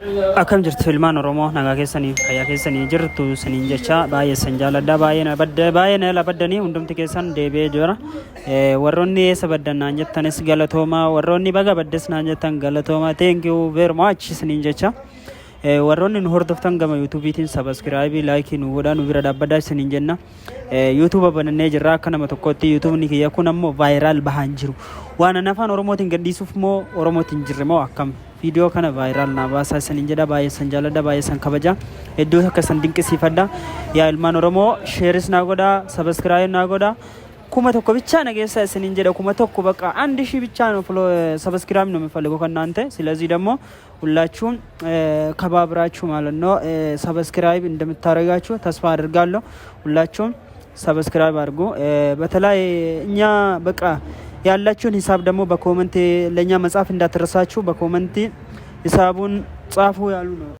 Akkam jirtu ilmaan Oromoo nagaa keessanii fayyaa keessanii jirtu saniin jecha baay'ee sanjaaladha baay'ee na labaddanii hundumti keessan deebi'ee jira warroonni eessa baddannaan jettanis galatooma warroonni baga baddesnaan jettan galatooma thank you very much saniin jecha warroonni nu hordoftan gama yuutuubiitiin sabiskiraayibii laayikii nu godhaa nu bira dhaabbadaa saniin jenna yuutuuba banannee jirra akka nama tokkotti yuutuubni kiyya kun ammoo vaayiraal bahaan jiru waan afaan Oromootiin gadhiisuuf moo Oromootiin jirre moo akkam video kana viral na baasa sanin jedha baay'ee san jaalladha baay'ee san kabaja hedduu akka san dinqisiifadha yaa ilmaan Oromoo shares na godha subscribe na godha kuma tokko ብቻ ነገሳ sanin jedha kuma tokko በቃ 1000 ብቻ ነው subscribe ነው የሚፈልገው ከናንተ ስለዚህ ደግሞ ሁላችሁም ከባብራችሁ ማለት ነው subscribe እንደምታረጋችሁ ተስፋ አድርጋለሁ ሁላችሁም subscribe አድርጉ በተለይ እኛ በቃ ያላችሁን ሂሳብ ደግሞ በኮሜንት ለኛ መጻፍ እንዳትረሳችሁ በኮሜንት ሂሳቡን ጻፉ ያሉ ነው